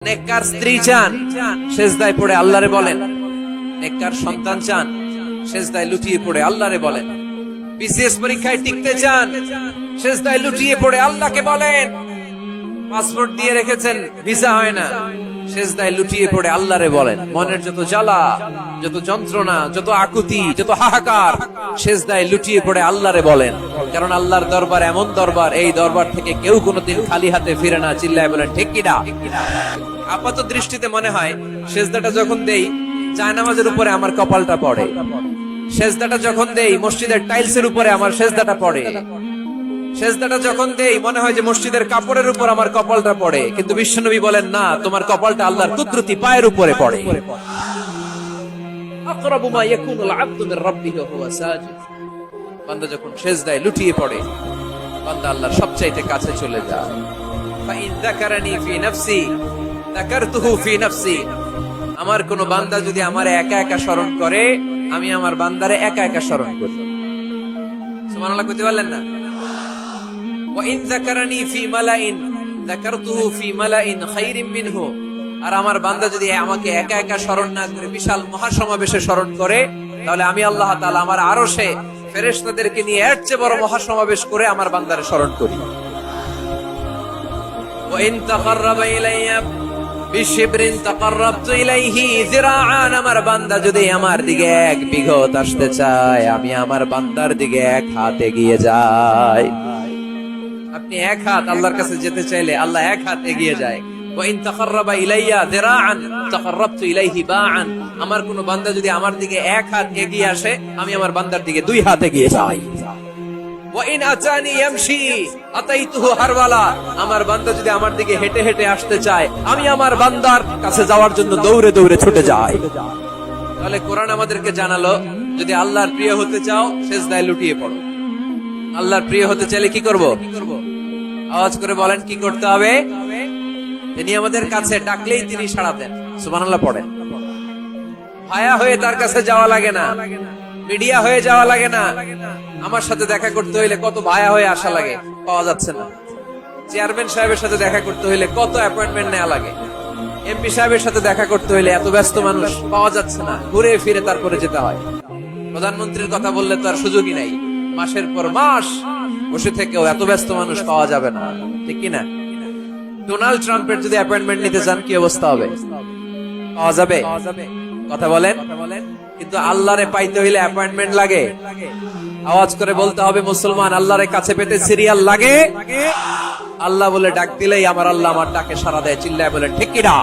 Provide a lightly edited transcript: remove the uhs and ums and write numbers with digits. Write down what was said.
নেককার স্ত্রী চান, সেজদায় পড়ে আল্লাহরে বলেন। নেককার সন্তান চান, সেজদায় লুটিয়ে পড়ে আল্লাহরে বলেন। বিসিএস পরীক্ষায় টিকতে চান, সেজদায় লুটিয়ে পড়ে আল্লাহকে বলেন। পাসপোর্ট দিয়ে রেখেছেন, ভিসা হয় না, সেজদায় লুটিয়ে পড়ে আল্লাহরে বলেন। মনের যত জ্বালা, যত যন্ত্রণা, যত আকুতি, যত হাহাকার, সেজদায় লুটিয়ে পড়ে আল্লাহরে বলেন। কারণ আল্লাহর দরবার এমন দরবার, এই দরবার থেকে কেউ কোনোদিন খালি হাতে ফিরে না। চিল্লায় বলেন ঠিক কিনা? আপাত দৃষ্টিতে মনে হয় সেজদাটা যখন দেই জায়নামাজের উপরে আমার কপালটা পড়ে, সেজদাটা যখন দেই মসজিদের টাইলসের উপরে আমার সেজদাটা পড়ে, সেজদাটা যখন দেই মনে হয় যে মসজিদের কাপড়ের উপর আমার কপালটা পড়ে। কিন্তু বিশ্বনবী বলেন না, তোমার কপালটা আল্লাহর কুদরতি পায়ের উপরে পড়ে। আকরাবু মা ইয়াকুনুল আবদু মির রাব্বিহি ওয়া হুয়া সাজিদ। বান্দা যখন সেজদায় লুটিয়ে পড়ে, বান্দা আল্লাহর সবচাইতে কাছে চলে যায়। ফা ইন যাকারানি ফি নাফসি যাকারতুহু ফি নাফসি। আমার কোন বান্দা যদি আমারে একা একা স্মরণ করে, আমি আমার বান্দারে একা একা স্মরণ করি। সুবহানাল্লাহ কইতে পারলেন না? ওয়া ইন যাকারানি ফি মালাইন যাকারতুহু ফি মালাইন খায়রিন মিনহু। আর আমার বান্দা যদি আমাকে একা একা স্মরণ না করে বিশাল মহাসমাবেশে স্মরণ করে, তাহলে আমি আল্লাহ তাআলা আমার আরশে ফেরেশতাদেরকে নিয়ে এর চেয়ে বড় মহাসমাবেশ করে আমার বান্দারে স্মরণ করি। ওয়া ইন তাকাররাবা ইলাইয়া বিশিবরিন তাকাররাবতু ইলাইহি যিরাআন। আমার বান্দা যদি আমার দিকে এক বিঘত আসতে চায়, আমি আমার বান্দার দিকে এক হাত এগিয়ে যাই। আপনি এক হাত আল্লাহর কাছে যেতে চাইলে আল্লাহ এক হাত এগিয়ে যায়। ওয়া ইন তাকাররাবা ইলাইয়া যিরাআন তাকাররাবতু ইলাইহি বাআন। আমার কোন বান্দা যদি আমার দিকে এক হাত এগিয়ে আসে, আমি আমার বান্দার দিকে দুই হাত এগিয়ে যাই। ওয়া ইন আতানি ইয়ামশি আতাইতুহু হারওয়ালা। আমার বান্দা যদি আমার দিকে হেঁটে হেঁটে আসতে চায়, আমি আমার বান্দার কাছে যাওয়ার জন্য দৌড়ে দৌড়ে ছুটে যাই। তাহলে কোরআন আমাদেরকে জানালো, যদি আল্লাহর প্রিয় হতে চাও সেজদায় লুটিয়ে পড়ো। আল্লাহর প্রিয় হতে চাইলে কি করব? আওয়াজ করে বলেন কি করতে হবে? তিনি আমাদের কাছে ডাকলেই তিনি সাড়া দেন। সুবহানাল্লাহ পড়েন। ভায়া হয়ে তার কাছে যাওয়া লাগে না, মিডিয়া হয়ে যাওয়া লাগে না। আমার সাথে দেখা করতে হইলে কত ভায়া হয়ে আসা লাগে, পাওয়া যাচ্ছে না। চেয়ারম্যান সাহেবের সাথে দেখা করতে হইলে কত অ্যাপয়েন্টমেন্ট নেওয়া লাগে। এমপি সাহেবের সাথে দেখা করতে হইলে এত ব্যস্ত মানুষ, পাওয়া যাচ্ছে না। ঘুরে ফিরে তারপরে যেতে হয়। প্রধানমন্ত্রীর কথা বললে তো আর সুযোগই নাই। মাসের পর মাস বসে থেকেও এত ব্যস্ত মানুষ পাওয়া যাবে না, ঠিক কিনা? ডোনাল্ড ট্রাম্পের যদি অ্যাপয়েন্টমেন্ট নিতে চান কি অবস্থা হবে? পাওয়া যাবে? কথা বলেন। কিন্তু আল্লাহরে পাইতে হইলে অ্যাপয়েন্টমেন্ট লাগে। আওয়াজ করে বলতে হবে, মুসলমান আল্লাহরে কাছে পেতে সিরিয়াল লাগে। আল্লাহ বলে ডাক দিলেই আমার আল্লাহ আমার ডাকে সাড়া দেয়। চিল্লায় বলেন ঠিক কিনা?